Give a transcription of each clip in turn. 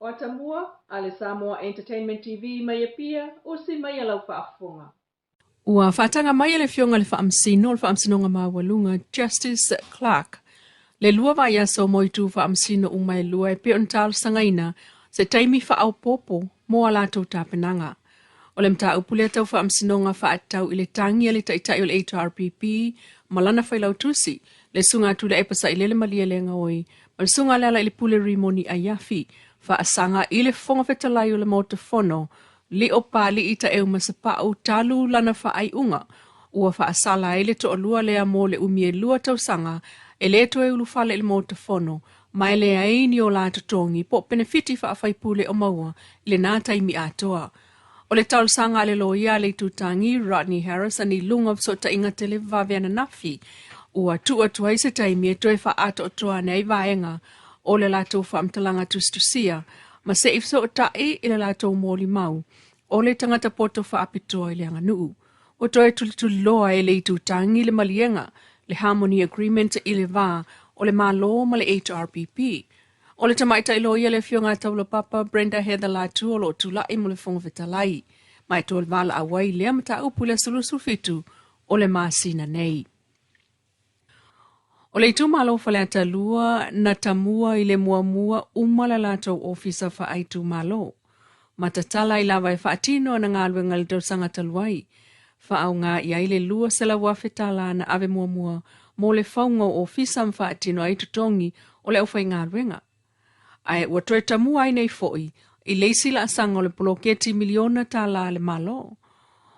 O tambua, ale Samoa Entertainment TV mai pia o si mai lau whaafonga. Ua whaatanga mai le fionga le whaamsino ngā mawalunga Justice Clark. Le lua vai aso moitu whaamsino umai lua e peon tālu sangaina se taimi whaaupopo mo ala tau tāpenanga. O le mta upule tau whaamsino ngā whaatau i le tangi le taitai o le HRPP malana whailau tusi le sunga tu le epasa i lele malia le ngaoi ma le sunga lala i le pule rimoni a yafi whaasanga i le fonga whetalai o le motofono li o pali ita e umasapa o talu lana whaai unga ua whaasala e le to olua lea mo le umie lua tau sanga e le to e ulufale il motofono mai le aini o la totongi po benefiti whaafai pule o maua le nā taimi atoa. O le tau sanga le loia le tutangi Rodney Harris ani lunga so ta inga tele vaveana nafi ua tua tuai se taimi e toe wha ato o toa nei vaenga o le lato whaamtalanga tustusia ma se ifso o tae i le lato mōli mau o le tangata poto whaapitoa i le anga nuu. O toe tuli loa e le tutangi le malienga le Harmony Agreement i le vā o le malo ma le HRPP. O le tamaita ilo ia le fionga taula papa Brenda Heather Latu o lo tula i mo le fonga vetalai. Mai tō le vala awai lea mata upu le sulusu fitu o le masina nei. O le itu malo whaleata lua na tamua i le muamua umala lato ofisa wha aitu malo. Matatala i lawa e whaatino na ngā luenga le tau sanga taluai. Wha au ngā i le lua sela wafetala na ave muamua mo le whaunga o ofisa mwhaatino aitu tongi o le aufai ngā luenga. Ai ua toe tamua ai nei foi i leisi la asanga o le poloketi miliona tala le malo.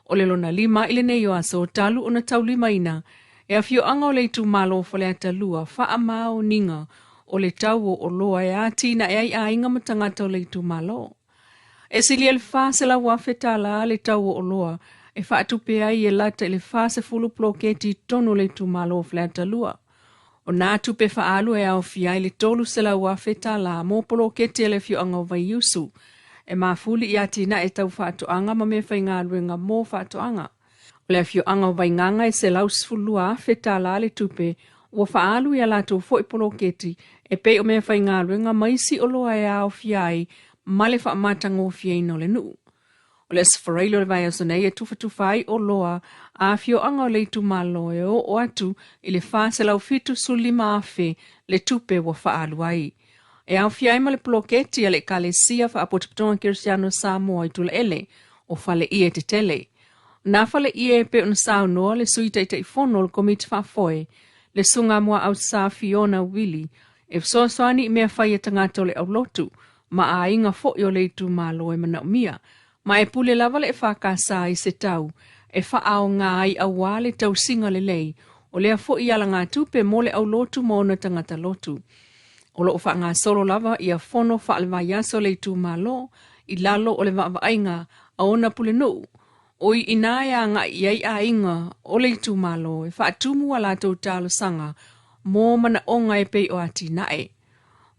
O le lona lima i le nei o aso talu o na tau lima ina e a fio anga o le itu malo whaleata lua wha mao ninga o le tau o loa e atina e ai a inga matangata o le itu malo. E sili el fase la wafetala le tau o loa e wha atupe ai e lata le fase fulu poloketi tonu le itu malo whaleata lua. O nā tupe whaalu e au fiai le tolu se la wafeta la mō polo kete le fio anga o vai yusu. E mafuli i atina e tau whaatoanga ma me whai ngā luenga mō whaatoanga. O le fio anga o vai nganga e se lau sfulua feta la le tupe o whaalu i alato fo i polo keti e pe o me whai ngā luenga maisi o loa e au fiai ma le whaamatanga o fiai no le nuu. O le sfareilo le vai asonei e tufai o loa a fio anga o le itu malo e o atu i le fase lau fitu sulima afe le tupe wa faalu ai. E au fiai ma le poloketi a le kalesia fa apotipitonga Kirsiano Samoa i tula ele o fale ie te tele. Na fale ie pe un sao noa le suita i te ifono le komiti whaafoe le sunga mua au sa Fiona Vili e fsoaswani i mea whai e tangata o le au lotu ma a inga fo i o le itu malo e mana umia. Ma e pule lava le whakasa i se tau, e whaao ngā ai a wale tau singa le lei, o lea fo i ala ngā tupe mo le au lotu mo na tangata lotu. O lo wha ngā solo lava i a fono wha alwa yaso le tu malo, i lalo o le wa ainga a ona pule no. O i inaya ngā iai a inga o le tu malo, e wha atumu ala tau talo sanga, mo mana onga e pei o ati nae.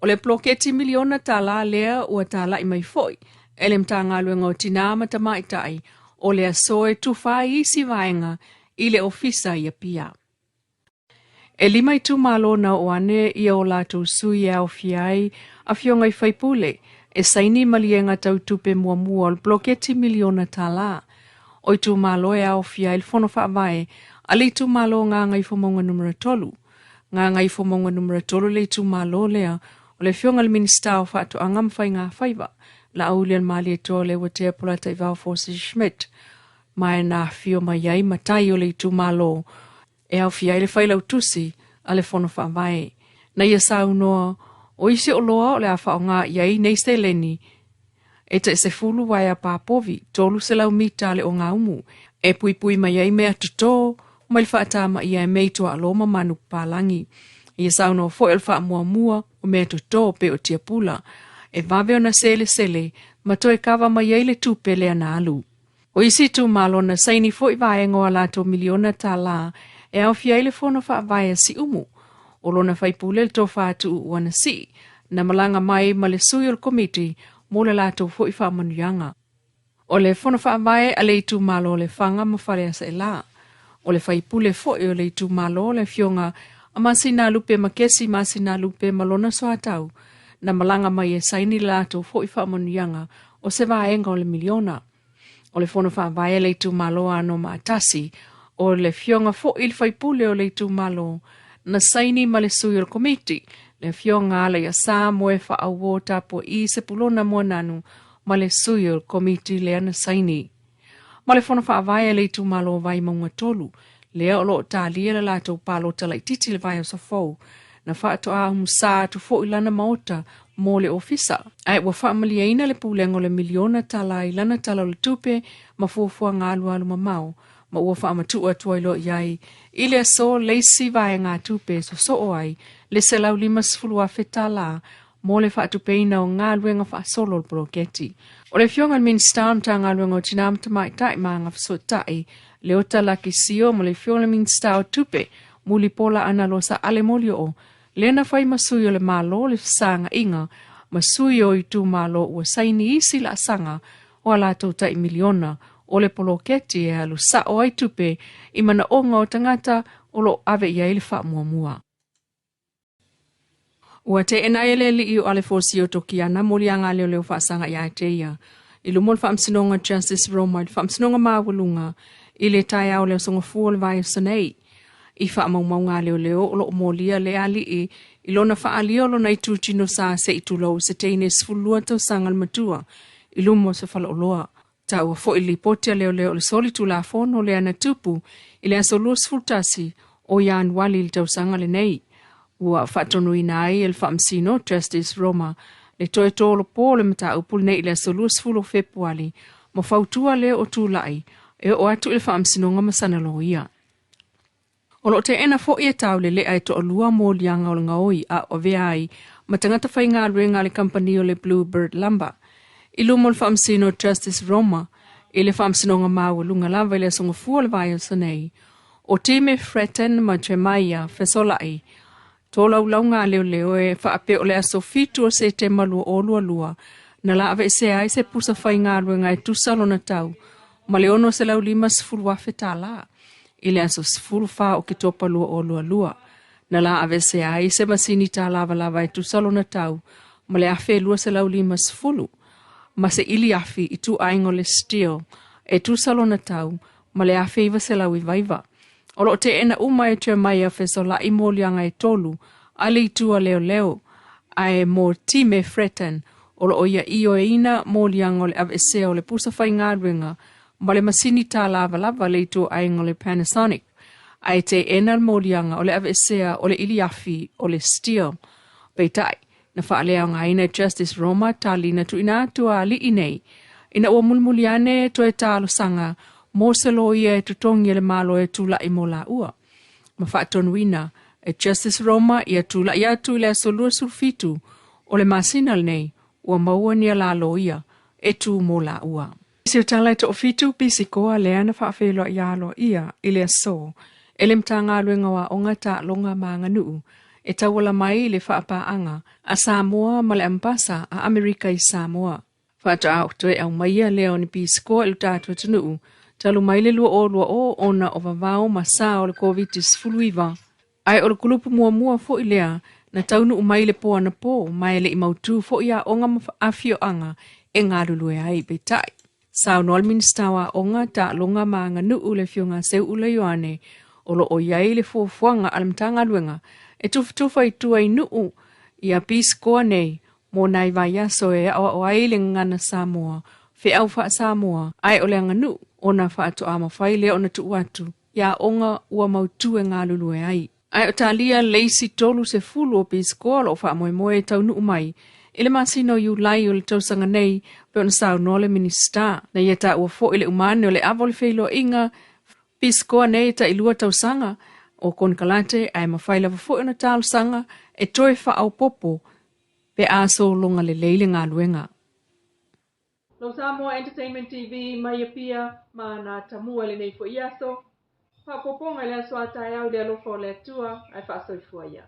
O le ploketi miliona tala lea ua tala i mai foi, ele mta ngā luenga o tina matamaitai o le asoe tufai isi vaenga i le ofisa i a pia. E lima i tu malo na o ane i o lato sui e au fiai a fionga i whaipule e saini malienga tau tupe mua mua o bloketi miliona tala. O i tu malo e au fiai il fono whaavae a li tu malo ngā ngai fomonga numera tolu. Ngā ngai fomonga numera tolu le tu malo lea o le fionga le minista o whaato angam whai ngā whaiva. La aulian mali e toa le watea polata i vau Forces Schmidt. Mai na fio mai ai matai o le tu malo. E au fiai le whailau tusi a le fono whaamai. Na ia sau noa, o isi o loa o le a whaonga iai nei se leni. E te se fulu wai a pāpovi, tolu se lau mita le o ngā umu. E pui mai ai mea tuto, mai le whaatama ia e meitua a loma manu pālangi. Ia sau noa fo el wha mua o mea tuto pe o tia pula. E vave ona sele, ma toe kawa mai ei le tupe le ana alu. O isi tu malo na saini fo i vaengo a lato miliona ta la, e au fia ile fono wha vae si umu. O lona whaipule le tō whātu wana si, na malanga mai ma le sui o le komiti, mo le lato fo i wha manuianga. O le fono wha vae a le itu malo le whanga ma whare asa e la. O le whaipule fo i o le itu malo le fionga, a masina lupe makesi masina lupe malona soa tau, na malanga mai e saini lato fo i whaamonianga o se vaenga o le miliona. O le fono whaavaia le tu malo ano maatasi o le fionga fo il whaipule o le tu malo na saini ma le sui o le komiti le fionga ala ia sa moe whaawo tapo i se pulona mua nanu ma le sui o le komiti le ana saini. Ma le fono whaavaia le tu malo vai maunga tolu lea o lo talia le lato palo tala titi le vai o sa fau na whaato a umusa tu fo ilana maota mo le ofisa. Ai wa whaamalia ina le pulengo le miliona tala ilana tala le tupe ma fuafua ngālu alu mamau ma ua whaamatua tua ilo iai ile so leisi vai ngā tupe so oai le se lau 5 fetala mo le whaatupeina o ngā luenga whaasolo le proketi. O le fionga minister mta ngā luenga o tinam tamai tai maa ngā whasotai le ota la kisio mo le fionga minister o tupe muli pola ana lo sa ale molio o lena fai masui o le malo le sanga inga masui o i tu malo ua saini isi la sanga o ala tautai miliona o le poloketi e alu sa o ai tupe i mana onga o tangata o lo ave ia ili wha mua. Ua te enaele li i o ale fosi o toki ana moli anga leo whaasanga ia te ia. I lumol whaamsinonga Justice Roma i whaamsinonga mawalunga i le tai au leo songa fuol vai o Sene. I whaamaumau leo o lo molia le ali i lona whaalio lo nei tūtino sa se i tulo se teine sfulua tau sangal matua i lumo se whalaoloa. Tau fo i lipotia leo le soli tu la fono le ana tupu i le aso lua sfultasi o ian wali il tau sangal nei. Ua whatonu ina ai el whaamsino Justice Roma le toe tōlo pō le mata upul nei le aso lua sfulo februari mo fautua leo o tūlai e o atu il whaamsino ngamasana lo ia. O lo te ena fo i e tau le ai to o lua mō lianga o ngaoi a o vea ai ma tangata whai ngā ruenga le company o le Bluebird Lumber. I lumo le whaamsino Justice Roma i le whaamsino ngā māua lunga lava i le songa fua le vai o Sanei. O time Fretten ma Tremaia Fesolai tōla ulau ngā leo e whaape o le aso fitu o se te malua o lua na la ave se ai se pusa whai ngā ruenga e tusalo na tau ma le ono se lau 5 fetala. I le aso sfuru wha o ki topa lua o lua. Na la ave se ai se masini tā lava e tusalo na tau, ma le afe lua se lau 5. Ma se ili afi i tu aingo le steel, e tusalo na tau, ma le afe iwa se lau i vaiva. O lo te ena uma e tua mai a fesola i molianga e tolu, ale i tua leo, ai mo time Fretten, o lo oia i o ina molianga o le ave se o le pusa whai ngāruenga, ma le masini tā lava le tu aingo le Panasonic. Ai te enal molianga o le avesea o le iliafi o le steel. Peitai, na whaalea ngā ina Justice Roma tālina tu ina tua li inei. Ina ua mulmuliane to e tālo sanga mō se loia e tutongi le malo e tula i mola ua. Ma whaatonuina e Justice Roma ia tula ia tu le solua sulfitu o le masinal nei ua maua nia la loia e tu mola ua. Si o tala e to fitu pisikoa lea na whaafelo i alo ia i lea so, ele mtanga luenga wa ongata longa maanga nuu, e tawala mai le whaapaanga a Samoa ma le ampasa a Amerika i Samoa. Whaata au toe au maia leo ni pisikoa ilu tātua tunuu, talu mai le lua o ona o vavao ma saa o le COVID-19. Ai o le kulupu mua fo i lea na taunu mai le poa na po, mai le imautu fo ia onga afio anga e ngā lulue ai betai. Sao nol minister wa onga ta longa maanga nuu le fionga seu ula yoane o lo o iai le fuafuanga alamtanga luenga e tufutufa i tua i nuu i a piskoa nei mo nai vai aso e o ai le ngana Samoa fe au wha Samoa ai o le anga nuu o na wha ato ama whai le o na tu watu ia onga ua mautu e ngā lulue ai. Ai o talia leisi tolu se fulu o piskoa lo wha moe tau nuu mai ile masino yu lai o le tausanga nei pe ona sao no le minister na ia ta ua fo ile umane o le avole feilo inga piskoa nei ta ilua tausanga o kon kalate ai mawhaila fo ona tausanga e toi wha au popo pe aso longa le leile ngā luenga. Lo Samoa Entertainment TV mai pia ma na tamua le nei fo iaso pa poponga le aso atai au de lo fo le tua ai fa so ia.